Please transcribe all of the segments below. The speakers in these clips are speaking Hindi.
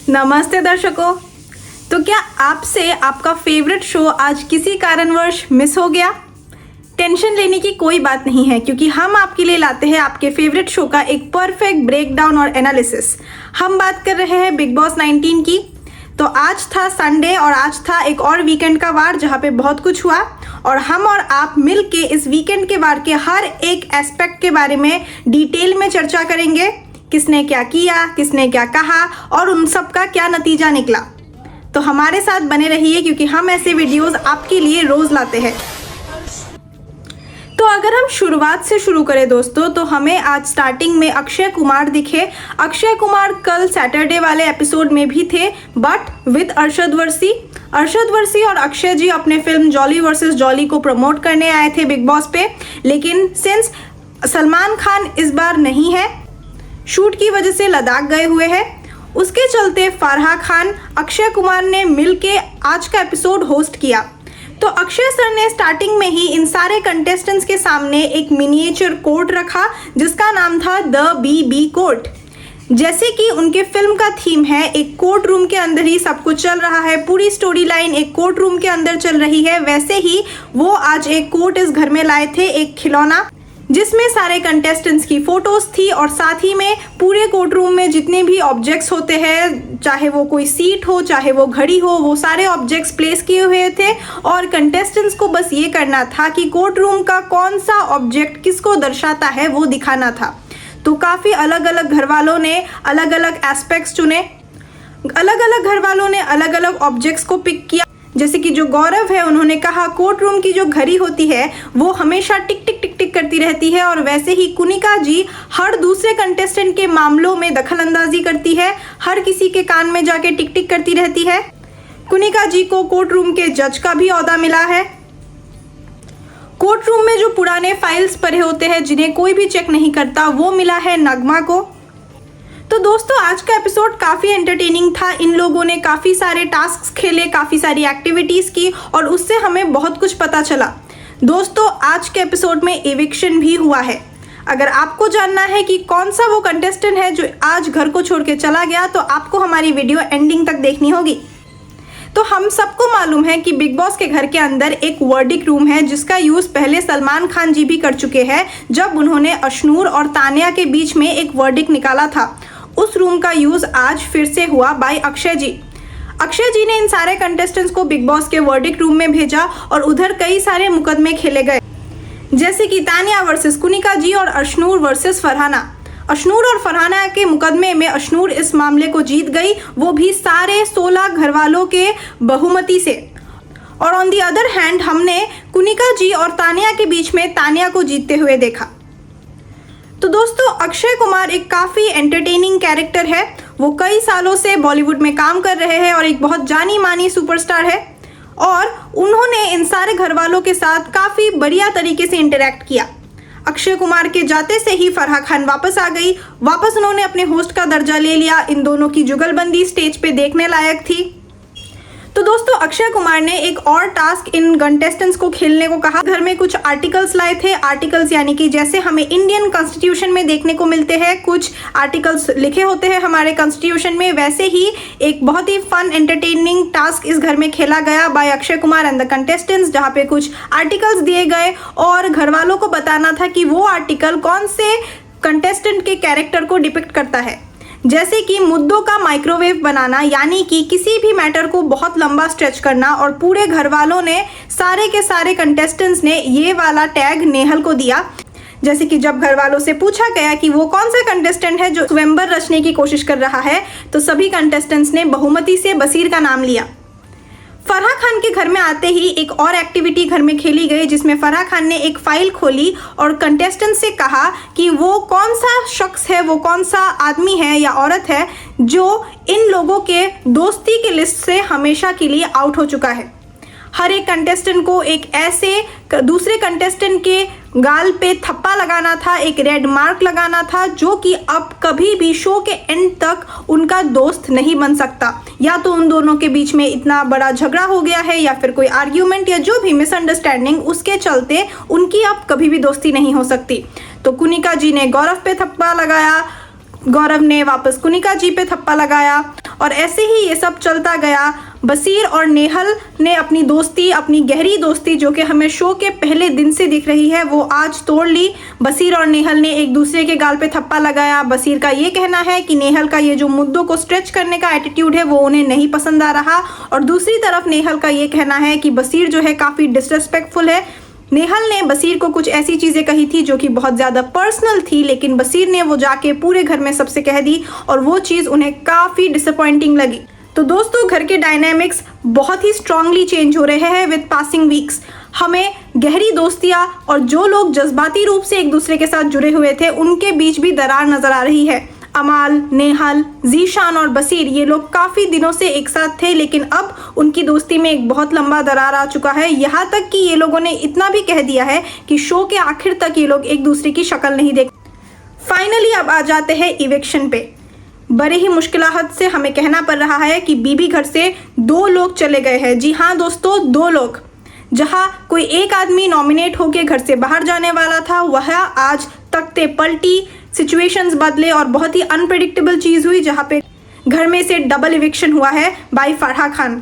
नमस्ते दर्शकों। तो क्या आपसे आपका फेवरेट शो आज किसी कारणवश मिस हो गया? टेंशन लेने की कोई बात नहीं है, क्योंकि हम आपके लिए लाते हैं आपके फेवरेट शो का एक परफेक्ट ब्रेकडाउन और एनालिसिस। हम बात कर रहे हैं बिग बॉस 19 की। तो आज था संडे और आज था एक और वीकेंड का वार जहां पे बहुत कुछ हुआ, और हम और आप मिल के इस वीकेंड के वार के हर एक एस्पेक्ट के बारे में डिटेल में चर्चा करेंगे। किसने क्या किया, किसने क्या कहा और उन सब का क्या नतीजा निकला। तो हमारे साथ बने रहिए, क्योंकि हम ऐसे वीडियोस आपके लिए रोज लाते हैं। तो अगर हम शुरुआत से शुरू करें दोस्तों, तो हमें आज स्टार्टिंग में अक्षय कुमार दिखे। अक्षय कुमार कल सैटरडे वाले एपिसोड में भी थे, बट विद अरशद वर्सी। अरशद वर्सी और अक्षय जी अपने फिल्म जॉली वर्सेस जॉली को प्रमोट करने आए थे बिग बॉस पे, लेकिन सिंस सलमान खान इस बार नहीं है, शूट की वजह से लद्दाख गए हुए हैं, उसके चलते फराह खान अक्षय कुमार ने मिलके आज का एपिसोड होस्ट किया। तो अक्षय सर ने स्टार्टिंग में ही इन सारे कंटेस्टेंट्स के सामने एक मिनिएचर कोर्ट रखा जिसका नाम था द बी कोर्ट। जैसे कि उनके फिल्म का थीम है, एक कोर्ट रूम के अंदर ही सब कुछ चल रहा है, पूरी स्टोरी लाइन एक कोर्ट रूम के अंदर चल रही है, वैसे ही वो आज एक कोर्ट इस घर में लाए थे, एक खिलौना जिसमें सारे कंटेस्टेंट्स की फोटोज थी, और साथ ही में पूरे कोर्ट रूम में जितने भी ऑब्जेक्ट्स होते हैं, चाहे वो कोई सीट हो चाहे वो घड़ी हो, वो सारे ऑब्जेक्ट्स प्लेस किए हुए थे। और कंटेस्टेंट्स को बस ये करना था कि कोर्ट रूम का कौन सा ऑब्जेक्ट किसको दर्शाता है वो दिखाना था। तो काफ़ी अलग अलग घर वालों ने अलग अलग एस्पेक्ट्स चुने, अलग अलग घर वालों ने अलग अलग ऑब्जेक्ट्स को पिक किया। जैसे कि जो गौरव है, उन्होंने कहा कोर्ट रूम की जो घड़ी होती है वो हमेशा टिक टिक टिक टिक करती रहती है, और वैसे ही कुनिका जी हर दूसरे कंटेस्टेंट के मामलों में दखल अंदाजी करती है, हर किसी के कान में जाके टिक टिक करती रहती है। कुनिका जी को कोर्ट रूम के जज का भी ओहदा मिला है। कोर्ट रूम में जो पुराने फाइल्स पड़े होते हैं जिन्हें कोई भी चेक नहीं करता, वो मिला है नगमा को। तो दोस्तों आज का एपिसोड काफ़ी एंटरटेनिंग था। इन लोगों ने काफ़ी सारे टास्क खेले, काफ़ी सारी एक्टिविटीज़ की, और उससे हमें बहुत कुछ पता चला। दोस्तों आज के एपिसोड में एविक्शन भी हुआ है। अगर आपको जानना है कि कौन सा वो कंटेस्टेंट है जो आज घर को छोड़ के चला गया, तो आपको हमारी वीडियो एंडिंग तक देखनी होगी। तो हम सबको मालूम है कि बिग बॉस के घर के अंदर एक वर्डिक्ट रूम है जिसका यूज़ पहले सलमान खान जी भी कर चुके हैं, जब उन्होंने अशनूर और तानिया के बीच में एक वर्डिक्ट निकाला था। उस रूम का यूज़ आज फिर से हुआ बाय अक्षय जी। अक्षय जी ने इन सारे कंटेस्टेंट्स को बिग बॉस के वर्डिक्ट रूम में भेजा, और उधर कई सारे मुकदमे खेले गए, जैसे कि तानिया वर्सेस कुनिका जी और अशनूर वर्सेस फरहाना। अशनूर और फरहाना के मुकदमे में अशनूर इस मामले को जीत गई, वो भी सारे 16 घर वालों के बहुमति से। और ऑन दी अदर हैंड हमने कुनिका जी और तानिया के बीच में तानिया को जीतते हुए देखा। तो दोस्तों अक्षय कुमार एक काफ़ी एंटरटेनिंग कैरेक्टर है। वो कई सालों से बॉलीवुड में काम कर रहे हैं और एक बहुत जानी मानी सुपरस्टार है, और उन्होंने इन सारे घर वालों के साथ काफ़ी बढ़िया तरीके से इंटरेक्ट किया। अक्षय कुमार के जाते से ही फराह खान वापस आ गई, वापस उन्होंने अपने होस्ट का दर्जा ले लिया। इन दोनों की जुगलबंदी स्टेज पे देखने लायक थी। तो दोस्तों अक्षय कुमार ने एक और टास्क इन कंटेस्टेंट्स को खेलने को कहा। घर में कुछ आर्टिकल्स लाए थे। आर्टिकल्स यानी कि जैसे हमें इंडियन कॉन्स्टिट्यूशन में देखने को मिलते हैं, कुछ आर्टिकल्स लिखे होते हैं हमारे कॉन्स्टिट्यूशन में, वैसे ही एक बहुत ही फन एंटरटेनिंग टास्क इस घर में खेला गया by Akshay Kumar and the contestants, जहाँ पे कुछ आर्टिकल्स दिए गए और घर वालों को बताना था कि वो आर्टिकल कौन से कंटेस्टेंट के कैरेक्टर को डिपिक्ट करता है। जैसे कि मुद्दों का माइक्रोवेव बनाना, यानी कि किसी भी मैटर को बहुत लंबा स्ट्रेच करना, और पूरे घर वालों ने, सारे के सारे कंटेस्टेंट्स ने ये वाला टैग नेहल को दिया। जैसे कि जब घर वालों से पूछा गया कि वो कौन सा कंटेस्टेंट है जो स्वयंवर रचने की कोशिश कर रहा है, तो सभी कंटेस्टेंट्स ने बहुमति से बसीर का नाम लिया। फराह खान के घर में आते ही एक और एक्टिविटी घर में खेली गई, जिसमें फराह खान ने एक फाइल खोली और कंटेस्टेंट से कहा कि वो कौन सा शख्स है, वो कौन सा आदमी है या औरत है जो इन लोगों के दोस्ती की लिस्ट से हमेशा के लिए आउट हो चुका है। हर एक कंटेस्टेंट को एक ऐसे दूसरे कंटेस्टेंट के गाल पे थप्पा लगाना था, एक रेड मार्क लगाना था, जो कि अब कभी भी शो के एंड तक उनका दोस्त नहीं बन सकता। या तो उन दोनों के बीच में इतना बड़ा झगड़ा हो गया है, या फिर कोई आर्ग्यूमेंट या जो भी मिसअंडरस्टैंडिंग, उसके चलते उनकी अब कभी भी दोस्ती नहीं हो सकती। तो कुनिका जी ने गौरव पे थप्पा लगाया, गौरव ने वापस कुनिका जी पे थप्पा लगाया, और ऐसे ही ये सब चलता गया। बसीर और नेहल ने अपनी दोस्ती, अपनी गहरी दोस्ती जो कि हमें शो के पहले दिन से दिख रही है, वो आज तोड़ ली। बसीर और नेहल ने एक दूसरे के गाल पे थप्पा लगाया। बसीर का ये कहना है कि नेहल का ये जो मुद्दों को स्ट्रेच करने का एटीट्यूड है वो उन्हें नहीं पसंद आ रहा, और दूसरी तरफ नेहल का ये कहना है कि बसीर जो है काफ़ी डिसरेस्पेक्टफुल है। नेहल ने बसीर को कुछ ऐसी चीज़ें कही थी जो कि बहुत ज़्यादा पर्सनल थी, लेकिन बसीर ने वो जाके पूरे घर में सबसे कह दी और वो चीज़ उन्हें काफ़ी डिसअपॉइंटिंग लगी। तो दोस्तों, घर के डायनामिक्स बहुत ही स्ट्रांगली चेंज हो रहे हैं विद पासिंग वीक्स। हमें गहरी दोस्तियाँ और जो लोग जज्बाती रूप से एक दूसरे के साथ जुड़े हुए थे उनके बीच भी दरार नज़र आ रही है। अमाल, नेहल, जीशान और बसीर ये लोग काफ़ी दिनों से एक साथ थे, लेकिन अब उनकी दोस्ती में एक बहुत लंबा दरार आ चुका है। यहाँ तक कि ये लोगों ने इतना भी कह दिया है कि शो के आखिर तक ये लोग एक दूसरे की शक्ल नहीं देख। फाइनली अब आ जाते हैं इविक्शन पे। बड़े ही मुश्किलात से हमें कहना पड़ रहा है कि बीबी घर से 2 लोग चले गए हैं। जी हाँ दोस्तों, 2 लोग। जहाँ कोई एक आदमी नॉमिनेट होकर घर से बाहर जाने वाला था, वह आज तख्ते पलटी, सिचुएशंस बदले और बहुत ही अनप्रेडिक्टेबल चीज़ हुई, जहाँ पे घर में से डबल इविक्शन हुआ है बाय फराह खान।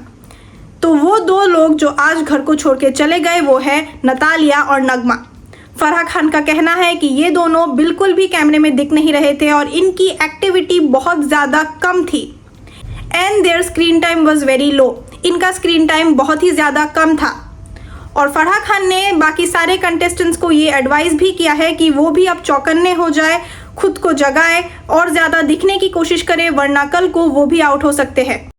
तो वो 2 लोग जो आज घर को छोड़ के चले गए वो है नतालिया और नगमा। फराह खान का कहना है कि ये दोनों बिल्कुल भी कैमरे में दिख नहीं रहे थे और इनकी एक्टिविटी बहुत ज़्यादा कम थी। And their screen time was very low. इनका स्क्रीन टाइम बहुत ही ज़्यादा कम था। और फराह खान ने बाकी सारे कंटेस्टेंट्स को ये एडवाइस भी किया है कि वो भी अब चौकन्ने हो जाए, खुद को जगाए और ज़्यादा दिखने की कोशिश करे, वरना कल को वो भी आउट हो सकते हैं।